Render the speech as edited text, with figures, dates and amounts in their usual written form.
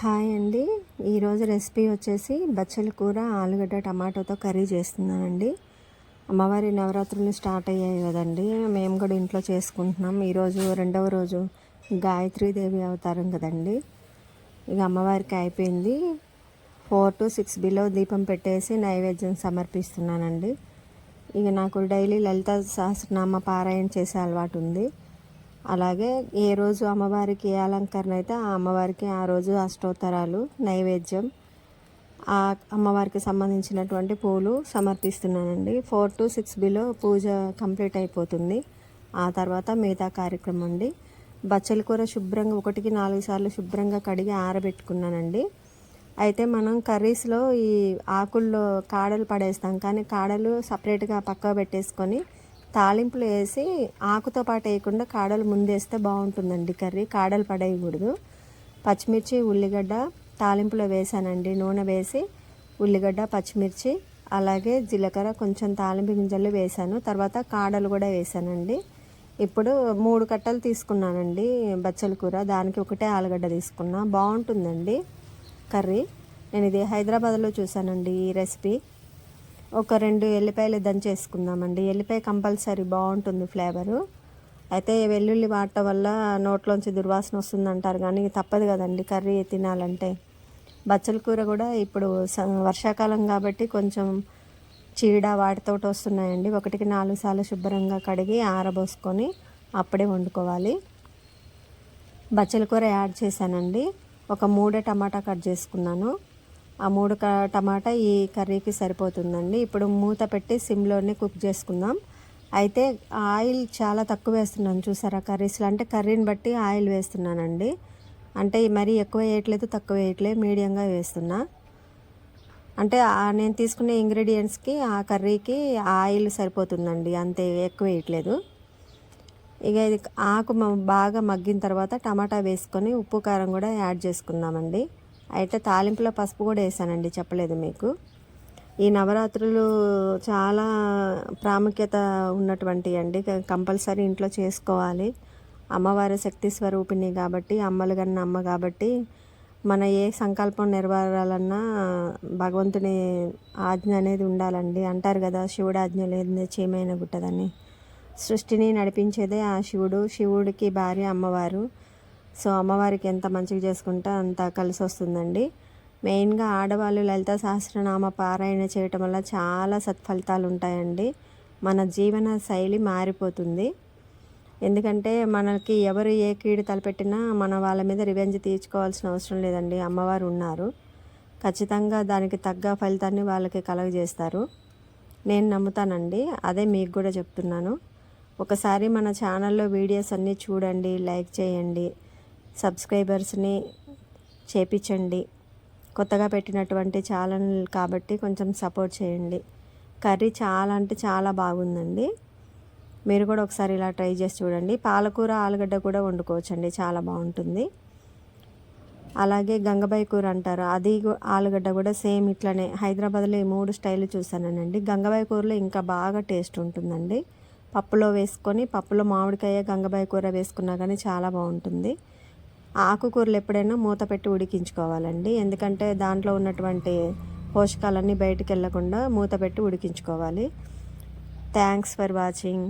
Hi అండి. ఈరోజు recipe వచ్చేసి బచ్చల కూర ఆలుగడ్డ టమాటోతో కర్రీ చేస్తున్నానండి. అమ్మవారి నవరాత్రులు స్టార్ట్ అయ్యాయి కదండి, మేము కూడా ఇంట్లో చేసుకుంటున్నాం. ఈరోజు రెండవ రోజు గాయత్రీదేవి అవతారం కదండి. ఇక అమ్మవారికి అయిపోయింది. 4 to 6 బిలో దీపం పెట్టేసి నైవేద్యం సమర్పిస్తున్నానండి. ఇక నాకు డైలీ లలిత సహస్రనామ పారాయణ చేసే అలవాటు ఉంది. అలాగే ఏ రోజు అమ్మవారికి ఏ అలంకరణ అయితే ఆ అమ్మవారికి ఆ రోజు అష్టోత్తరాలు నైవేద్యం ఆ అమ్మవారికి సంబంధించినటువంటి పూలు సమర్పిస్తున్నానండి. 4 to 6 బిలో పూజ కంప్లీట్ అయిపోతుంది. ఆ తర్వాత మిగతా కార్యక్రమం అండి. బచ్చల కూర శుభ్రంగా 1కి 4 సార్లు శుభ్రంగా కడిగి ఆరబెట్టుకున్నానండి. అయితే మనం కర్రీస్లో ఈ ఆకుల్లో కాడలు పడేస్తాం, కానీ కాడలు సపరేట్గా పక్కకు పెట్టేసుకొని తాలింపులు వేసి ఆకుతో పాటు వేయకుండా కాడలు ముందేస్తే బాగుంటుందండి కర్రీ. కాడలు పడేయకూడదు. పచ్చిమిర్చి ఉల్లిగడ్డ తాలింపులో వేసానండి. నూనె వేసి ఉల్లిగడ్డ పచ్చిమిర్చి అలాగే జీలకర్ర కొంచెం తాలింపు గింజలు వేసాను. తర్వాత కాడలు కూడా వేసానండి. ఇప్పుడు 3 కట్టలు తీసుకున్నానండి బచ్చల కూర. దానికి ఒకటే ఆలుగడ్డ తీసుకున్నా. బాగుంటుందండి కర్రీ. నేను ఇది హైదరాబాద్లో చూసానండి ఈ రెసిపీ. ఒక 2 ఎల్లిపాయలు దంచేసుకుందామండి. ఎల్లిపాయ కంపల్సరీ బాగుంటుంది ఫ్లేవరు. అయితే వెల్లుల్లి వాడటం వల్ల నోట్లోంచి దుర్వాసన వస్తుంది అంటారు, కానీ తప్పదు కదండి కర్రీ తినాలంటే. బచ్చల కూర కూడా ఇప్పుడు వర్షాకాలం కాబట్టి కొంచెం చీడ వాటితోటి వస్తున్నాయండి. 1కి 4 సార్లు శుభ్రంగా కడిగి ఆరబోసుకొని అప్పుడే వండుకోవాలి. బచ్చల కూర యాడ్ చేశానండి. ఒక 3 టమాటా కట్ చేసుకున్నాను. ఆ 3 టమాటా ఈ కర్రీకి సరిపోతుందండి. ఇప్పుడు మూత పెట్టి సిమ్లోనే కుక్ చేసుకుందాం. అయితే ఆయిల్ చాలా తక్కువ వేస్తున్నాను చూసారా కర్రీస్లో. అంటే కర్రీని బట్టి ఆయిల్ వేస్తున్నానండి. అంటే మరీ ఎక్కువ వేయట్లేదు, తక్కువ వేయట్లేదు, మీడియంగా వేస్తున్నా. అంటే నేను తీసుకునే ఇంగ్రీడియంట్స్కి ఆ కర్రీకి ఆయిల్ సరిపోతుందండి, అంతే, ఎక్కువ వేయట్లేదు. ఇక ఇది ఆకు బాగా మగ్గిన తర్వాత టమాటా వేసుకొని ఉప్పు కారం కూడా యాడ్ చేసుకుందామండి. అయితే తాలింపులో పసుపు కూడా వేసానండి, చెప్పలేదు మీకు. ఈ నవరాత్రులు చాలా ప్రాముఖ్యత ఉన్నటువంటి అండి. కంపల్సరీ ఇంట్లో చేసుకోవాలి. అమ్మవారి శక్తి స్వరూపిణి కాబట్టి, అమ్మలు కన్నా అమ్మ కాబట్టి మన ఏ సంకల్పం నెరవేరాలన్నా భగవంతుని ఆజ్ఞ అనేది ఉండాలండి. అంటారు కదా, శివుడు ఆజ్ఞ లేనిదే చీమైన గుట్టదని. సృష్టిని నడిపించేదే ఆ శివుడు. శివుడికి భార్య అమ్మవారు. సో అమ్మవారికి ఎంత మంచిగా చేసుకుంటే అంత కలిసి వస్తుందండి. మెయిన్గా ఆడవాళ్ళు లలిత సహస్రనామ పారాయణ చేయటం వల్ల చాలా సత్ఫలితాలు ఉంటాయండి. మన జీవన శైలి మారిపోతుంది. ఎందుకంటే మనకి ఎవరు ఏ కీడు తలపెట్టినా మన వాళ్ళ మీద రివెంజ్ తీర్చుకోవాల్సిన అవసరం లేదండి. అమ్మవారు ఉన్నారు. ఖచ్చితంగా దానికి తగ్గ ఫలితాన్ని వాళ్ళకి కలుగజేస్తారు. నేను నమ్ముతానండి. అదే మీకు కూడా చెప్తున్నాను. ఒకసారి మన ఛానల్లో వీడియోస్ అన్నీ చూడండి, లైక్ చేయండి, సబ్స్క్రైబర్స్ని చేపించండి. కొత్తగా పెట్టినటువంటి ఛానల్ కాబట్టి కొంచెం సపోర్ట్ చేయండి. కర్రీ చాలా అంటే చాలా బాగుందండి. మీరు కూడా ఒకసారి ఇలా ట్రై చేసి చూడండి. పాలకూర ఆలుగడ్డ కూడా వండుకోవచ్చండి, చాలా బాగుంటుంది. అలాగే గంగబాయి కూర అంటారు, అది ఆలుగడ్డ కూడా సేమ్ ఇట్లనే. హైదరాబాద్లో ఈ 3 స్టైల్ చూసానండి. గంగబాయి కూరలో ఇంకా బాగా టేస్ట్ ఉంటుందండి. పప్పులో వేసుకొని, పప్పులో మామిడికాయ గంగబాయి కూర వేసుకున్నా కానీ చాలా బాగుంటుంది. ఆకుకూరలు ఎప్పుడైనా మూత పెట్టి ఉడికించుకోవాలండి. ఎందుకంటే దాంట్లో ఉన్నటువంటి పోషకాలన్నీ బయటికి వెళ్ళకుండా మూత పెట్టి ఉడికించుకోవాలి. Thanks for watching.